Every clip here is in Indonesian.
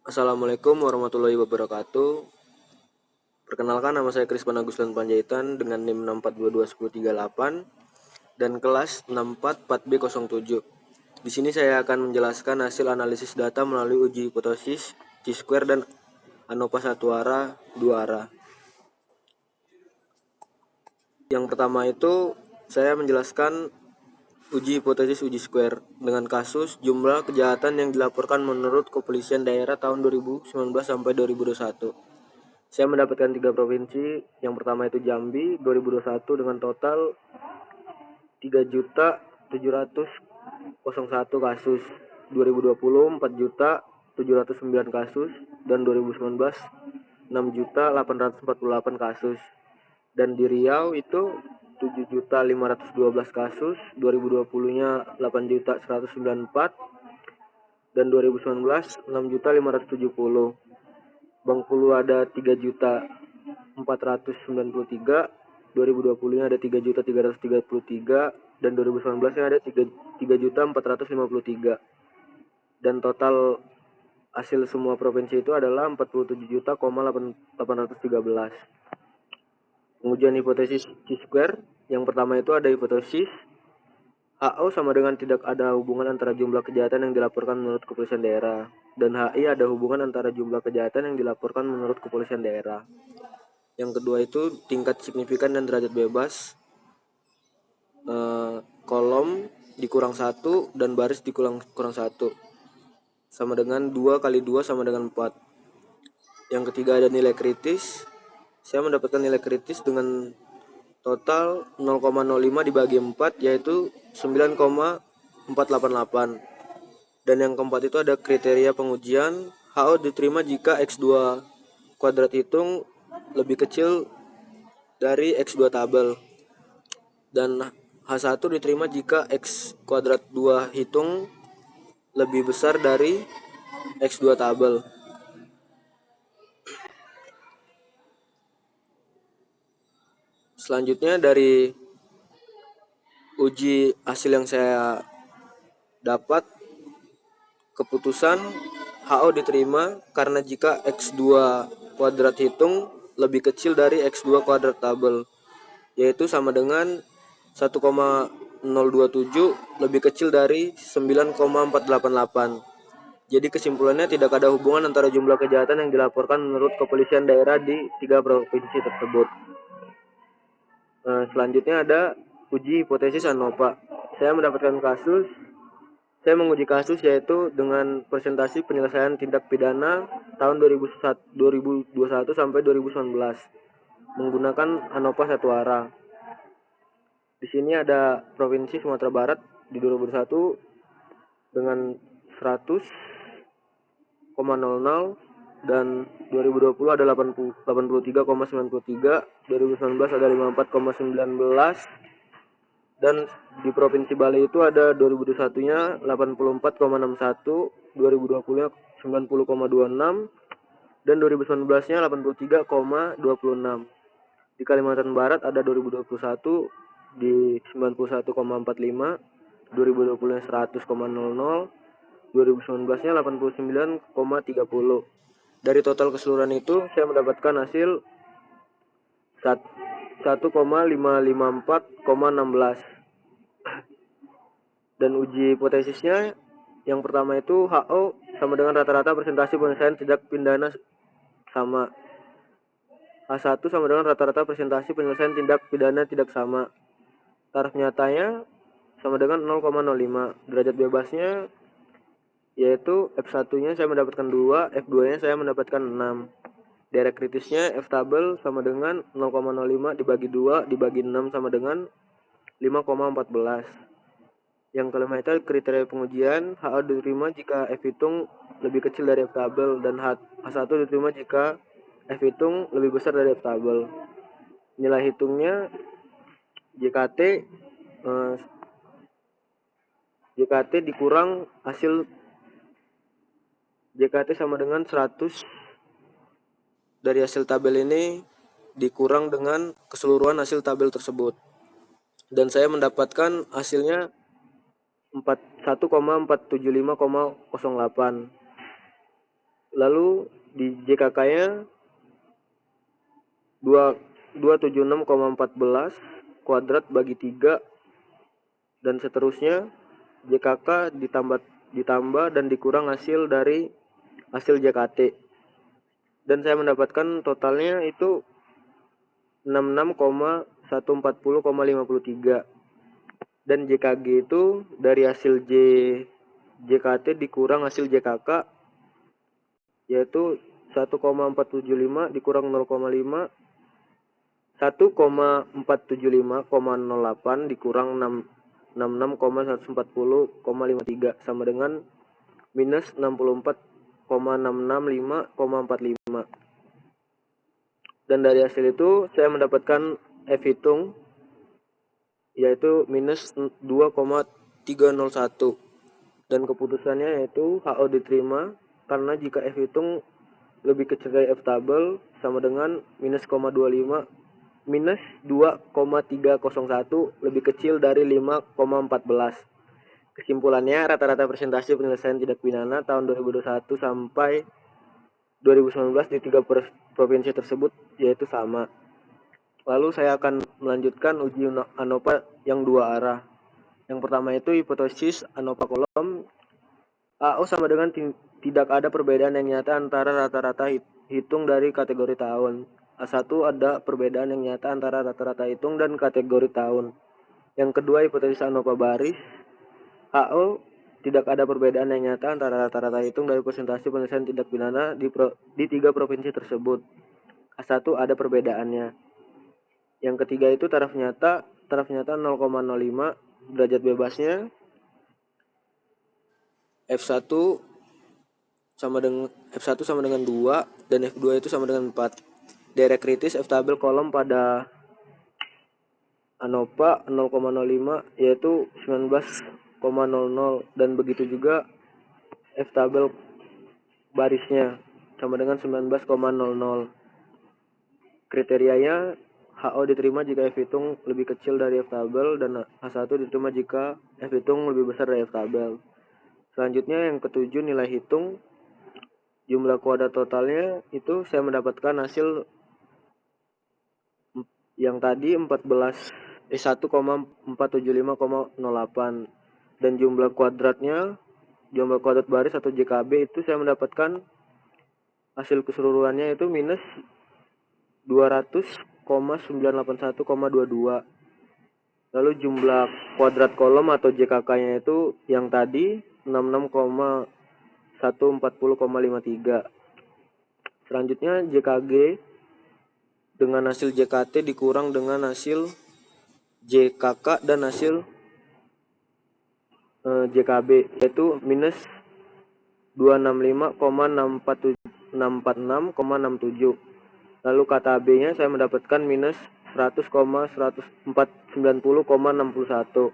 Assalamualaikum warahmatullahi wabarakatuh. Perkenalkan, nama saya Krispan Agustin Panjaitan dengan NIM 6422138 dan kelas 644B07. Di sini saya akan menjelaskan hasil analisis data melalui uji hipotesis Chi-square dan ANOVA satu arah dua arah. Yang pertama itu saya menjelaskan uji hipotesis uji square dengan kasus jumlah kejahatan yang dilaporkan menurut Kepolisian Daerah tahun 2019 sampai 2021. Saya mendapatkan 3 provinsi. Yang pertama itu Jambi 2021 dengan total 3.700.001 kasus. 2020 4.709 kasus dan 2019 6.848 kasus. Dan di Riau itu 7.512 kasus, 2020-nya 8.194 dan 2019 6.570. Bengkulu ada 3.493, 2020-nya ada 3.333 dan 2019-nya ada 3.453. Dan total hasil semua provinsi itu adalah 47.813. Pengujian hipotesis Chi-square. Yang pertama itu ada hipotesis HO sama dengan tidak ada hubungan antara jumlah kejahatan yang dilaporkan menurut kepolisian daerah, dan HI ada hubungan antara jumlah kejahatan yang dilaporkan menurut kepolisian daerah. Yang kedua itu tingkat signifikan dan derajat bebas. Kolom dikurang 1 dan baris dikurang 1 sama dengan 2 kali 2 sama dengan 4. Yang ketiga ada nilai kritis. Saya mendapatkan nilai kritis dengan total 0,05 dibagi 4 yaitu 9,488. Dan yang keempat itu ada kriteria pengujian. HO diterima jika X2 kuadrat hitung lebih kecil dari X2 tabel. Dan H1 diterima jika X kuadrat 2 hitung lebih besar dari X2 tabel. Selanjutnya dari uji hasil yang saya dapat, keputusan HO diterima karena jika X2 kuadrat hitung lebih kecil dari X2 kuadrat tabel, yaitu sama dengan 1,027 lebih kecil dari 9,488. Jadi kesimpulannya tidak ada hubungan antara jumlah kejahatan yang dilaporkan menurut kepolisian daerah di 3 provinsi tersebut. Selanjutnya ada uji hipotesis ANOVA. Saya menguji kasus yaitu dengan presentasi penyelesaian tindak pidana tahun 2021 sampai 2019 menggunakan ANOVA satu arah. Di sini ada provinsi Sumatera Barat di 2021 dengan 100,00 dan 2020 ada 83,93, 2019 ada 54,19, dan di Provinsi Bali itu ada 2021-nya 84,61, 2020-nya 90,26, dan 2019-nya 83,26. Di Kalimantan Barat ada 2021 di 91,45, 2020-nya 100,00, 2019-nya 89,30. Dari total keseluruhan itu saya mendapatkan hasil 1,554,16. Dan uji hipotesisnya yang pertama itu HO sama dengan rata-rata presentasi penyelesaian tindak pidana sama. H1 sama dengan rata-rata presentasi penyelesaian tindak pidana tidak sama. Taraf nyatanya sama dengan 0,05. Derajat bebasnya yaitu F1-nya saya mendapatkan 2, F2-nya saya mendapatkan 6. Daerah kritisnya F tabel sama dengan 0,05 dibagi 2 dibagi 6 sama dengan 5,14. Yang kelima itu kriteria pengujian. HO diterima jika F hitung lebih kecil dari F tabel, dan H1 diterima jika F hitung lebih besar dari F tabel. Nilai hitungnya JKT dikurang hasil JKT sama dengan 100 dari hasil tabel ini dikurang dengan keseluruhan hasil tabel tersebut. Dan saya mendapatkan hasilnya 1,475,08. Lalu di JKK-nya 276,14 kuadrat bagi 3 dan seterusnya. JKK ditambah dan dikurang hasil dari hasil JKT. Dan saya mendapatkan totalnya itu 66,140,53. Dan JKG itu dari hasil JKT dikurang hasil JKK yaitu 1,475 dikurang 0,5, 1,475,08 dikurang 66,140,53 sama dengan minus 64,665,45. Dan dari hasil itu saya mendapatkan F hitung yaitu minus 2,301 dan keputusannya yaitu HO diterima karena jika F hitung lebih kecil dari F tabel sama dengan minus 2,301 lebih kecil dari 5,14. Kesimpulannya, rata-rata presentasi penyelesaian tindak pidana tahun 2021 sampai 2019 di 3 provinsi tersebut yaitu sama. Lalu saya akan melanjutkan uji ANOVA yang 2 arah. Yang pertama itu hipotesis ANOVA kolom. AO sama dengan tidak ada perbedaan yang nyata antara rata-rata hitung dari kategori tahun. A1 ada perbedaan yang nyata antara rata-rata hitung dan kategori tahun. Yang kedua hipotesis ANOVA baris. AO tidak ada perbedaan yang nyata antara rata-rata hitung dari presentasi penyelesaian tindak pidana di 3 provinsi tersebut. A1 ada perbedaannya. Yang ketiga itu taraf nyata 0,05 derajat bebasnya F1 sama dengan 2 dan F2 itu sama dengan 4. Derek kritis F tabel kolom pada ANOVA 0,05 yaitu 19,00 dan begitu juga F tabel barisnya sama dengan 19,00. Kriterianya HO diterima jika F hitung lebih kecil dari F tabel dan H1 diterima jika F hitung lebih besar dari F tabel. Selanjutnya yang ketujuh nilai hitung. Jumlah kuadrat totalnya itu saya mendapatkan hasil yang tadi 1,475,08 dan jumlah kuadrat baris atau JKB itu saya mendapatkan hasil keseluruhannya itu minus 200,981,22. Lalu jumlah kuadrat kolom atau JKK-nya itu yang tadi 66,140,53. Selanjutnya JKG dengan hasil JKT dikurang dengan hasil JKK dan hasil JKB yaitu minus 265,646,67. Lalu kata B-nya saya mendapatkan minus 100,190,61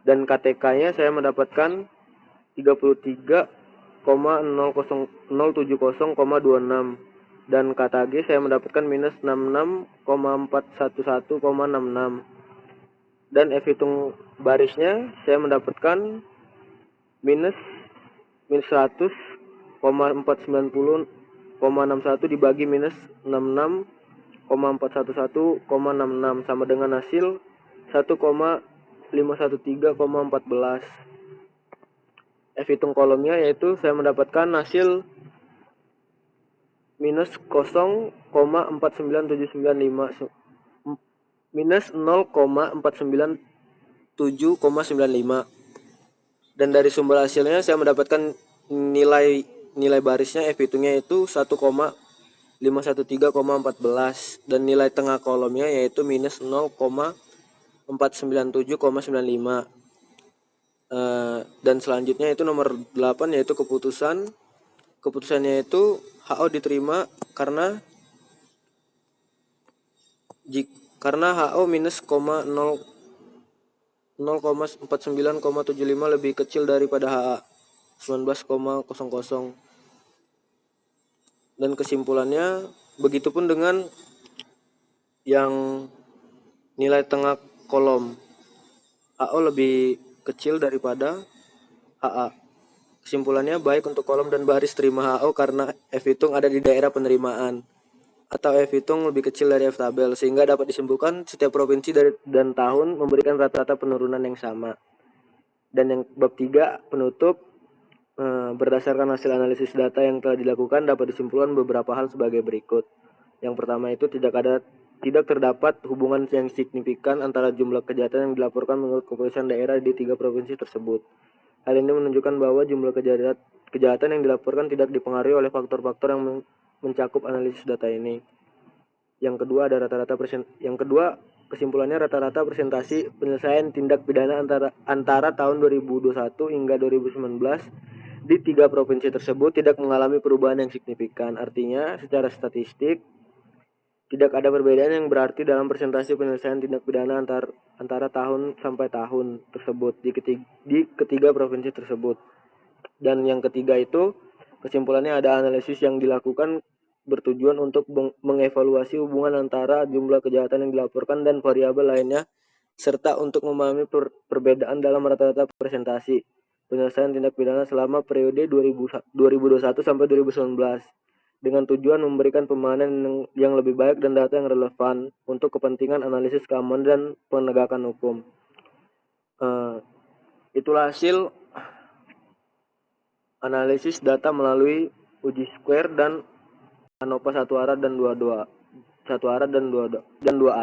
dan KTK-nya saya mendapatkan 33,070,26 dan kata G saya mendapatkan minus 66,411,66 dan F hitung barisnya saya mendapatkan minus 100,490,61 dibagi minus 66,411,66 sama dengan hasil 1,513,14. F hitung kolomnya yaitu saya mendapatkan hasil minus 0,49795 minus 0,497,95 dan dari sumber hasilnya saya mendapatkan nilai barisnya F hitungnya itu 1,513,14 dan nilai tengah kolomnya yaitu minus 0,497,95. Dan selanjutnya itu nomor 8 yaitu keputusannya itu HO diterima karena HO minus 0,49,75 lebih kecil daripada HA 19,00. Dan kesimpulannya begitupun dengan yang nilai tengah kolom HO lebih kecil daripada HA. Kesimpulannya, baik untuk kolom dan baris terima HO karena F hitung ada di daerah penerimaan, atau F hitung lebih kecil dari F tabel, sehingga dapat disimpulkan setiap provinsi dan tahun memberikan rata-rata penurunan yang sama. Dan yang bab 3 penutup, berdasarkan hasil analisis data yang telah dilakukan dapat disimpulkan beberapa hal sebagai berikut. Yang pertama itu tidak terdapat hubungan yang signifikan antara jumlah kejahatan yang dilaporkan menurut kepolisian daerah di 3 provinsi tersebut. Hal ini menunjukkan bahwa jumlah kejahatan yang dilaporkan tidak dipengaruhi oleh faktor-faktor yang mencakup analisis data ini. Yang kedua, kesimpulannya rata-rata presentasi penyelesaian tindak pidana antara tahun 2021 hingga 2019 di 3 provinsi tersebut tidak mengalami perubahan yang signifikan. Artinya, secara statistik tidak ada perbedaan yang berarti dalam presentasi penyelesaian tindak pidana antara tahun sampai tahun tersebut di ketiga provinsi tersebut. Dan yang ketiga itu, kesimpulannya ada analisis yang dilakukan bertujuan untuk mengevaluasi hubungan antara jumlah kejahatan yang dilaporkan dan variabel lainnya, serta untuk memahami perbedaan dalam rata-rata presentasi penyelesaian tindak pidana selama periode 2021 sampai 2019. Dengan tujuan memberikan pemahaman yang lebih baik dan data yang relevan untuk kepentingan analisis keamanan dan penegakan hukum. Itulah hasil analisis data melalui uji square dan ANOVA satu arah dan dua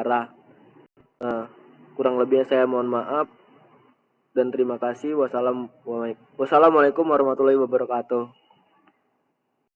arah. Kurang lebihnya saya mohon maaf dan terima kasih. Wassalamualaikum warahmatullahi wabarakatuh.